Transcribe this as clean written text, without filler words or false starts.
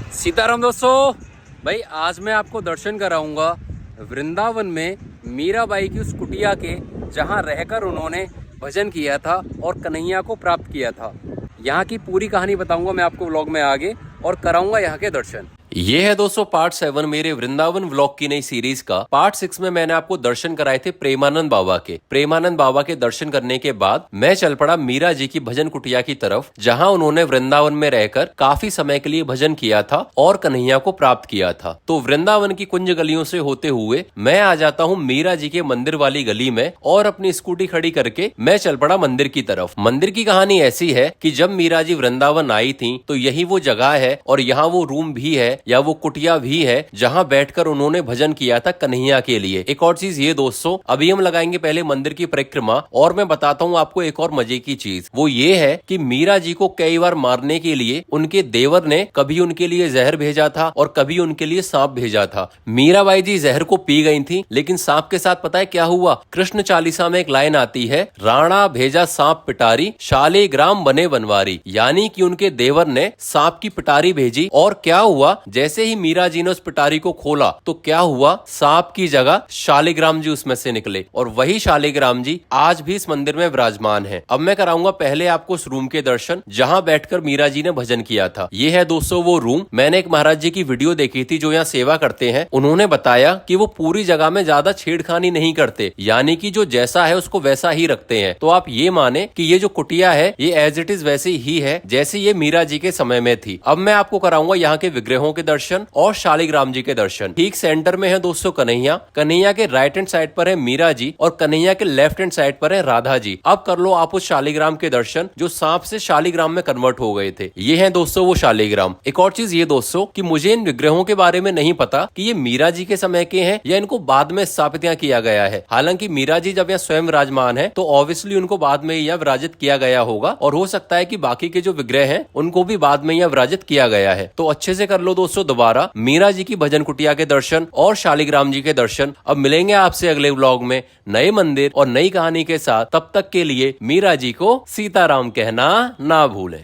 सीताराम दोस्तों, भाई आज मैं आपको दर्शन कराऊंगा वृंदावन में मीराबाई की उस कुटिया के जहां रहकर उन्होंने भजन किया था और कन्हैया को प्राप्त किया था। यहाँ की पूरी कहानी बताऊंगा मैं आपको व्लॉग में आगे और कराऊंगा यहाँ के दर्शन। ये है दोस्तों पार्ट 7 मेरे वृंदावन व्लॉग की नई सीरीज का। पार्ट 6 में मैंने आपको दर्शन कराए थे प्रेमानंद बाबा के। प्रेमानंद बाबा के दर्शन करने के बाद मैं चल पड़ा मीरा जी की भजन कुटिया की तरफ, जहां उन्होंने वृंदावन में रहकर काफी समय के लिए भजन किया था और कन्हैया को प्राप्त किया था। तो वृंदावन की कुंज गलियों से होते हुए मैं आ जाता हूँ मीरा जी के मंदिर वाली गली में और अपनी स्कूटी खड़ी करके मैं चल पड़ा मंदिर की तरफ। मंदिर की कहानी ऐसी है कि जब मीरा जी वृंदावन आई थी तो यही वो जगह है और यहाँ वो रूम भी है या वो कुटिया भी है जहां बैठकर उन्होंने भजन किया था कन्हैया के लिए। एक और चीज ये दोस्तों, अभी हम लगाएंगे पहले मंदिर की परिक्रमा और मैं बताता हूँ आपको एक और मजे की चीज। वो ये है कि मीरा जी को कई बार मारने के लिए उनके देवर ने कभी उनके लिए जहर भेजा था और कभी उनके लिए सांप भेजा था। मीराबाई जी जहर को पी गई थी, लेकिन सांप के साथ पता है क्या हुआ? कृष्ण चालीसा में एक लाइन आती है, राणा भेजा सांप पिटारी, शालिग्राम बने बनवारी। यानी कि उनके देवर ने सांप की पिटारी भेजी और क्या हुआ? जैसे ही मीरा जी ने उस पिटारी को खोला तो क्या हुआ? सांप की जगह शालिग्राम जी उसमें से निकले और वही शालिग्राम जी आज भी इस मंदिर में विराजमान है। अब मैं कराऊंगा पहले आपको उस रूम के दर्शन जहां बैठकर मीरा जी ने भजन किया था। ये है दोस्तों वो रूम। मैंने एक महाराज जी की वीडियो देखी थी जो यहाँ सेवा करते हैं। उन्होंने बताया कि वो पूरी जगह में ज्यादा छेड़खानी नहीं करते, यानी कि जो जैसा है उसको वैसा ही रखते हैं। तो आप ये माने कि ये जो कुटिया है ये एज इट इज वैसी ही है जैसे ये मीरा जी के समय में थी। अब मैं आपको कराऊंगा यहाँ के विग्रहों के दर्शन और शालिग्राम जी के दर्शन। ठीक सेंटर में है दोस्तों कन्हैया। कन्हैया के राइट हैंड साइड पर है मीरा जी और कन्हैया के लेफ्ट हैंड साइड पर है राधा जी। अब कर लो आप उस शालिग्राम के दर्शन जो सांप से शालिग्राम में कन्वर्ट हो गए थे। ये है दोस्तों वो शालिग्राम। एक और चीज ये दोस्तों कि मुझे इन विग्रहों के बारे में नहीं पता कि ये मीरा जी के समय के हैं या इनको बाद में स्थापित यहाँ किया गया है। हालांकि मीरा जी जब यहाँ स्वयं विराजमान है तो ऑब्वियसली उनको बाद में यहाँ विराजित किया गया होगा और हो सकता है कि बाकी के जो विग्रह हैं उनको भी बाद में यहाँ विराजित किया गया है। तो अच्छे से कर लो दोस्तों दोबारा मीरा जी की भजन कुटिया के दर्शन और शालिग्राम जी के दर्शन। अब मिलेंगे आपसे अगले व्लॉग में नए मंदिर और नई कहानी के साथ। तब तक के लिए मीरा जी को सीताराम कहना ना भूलें।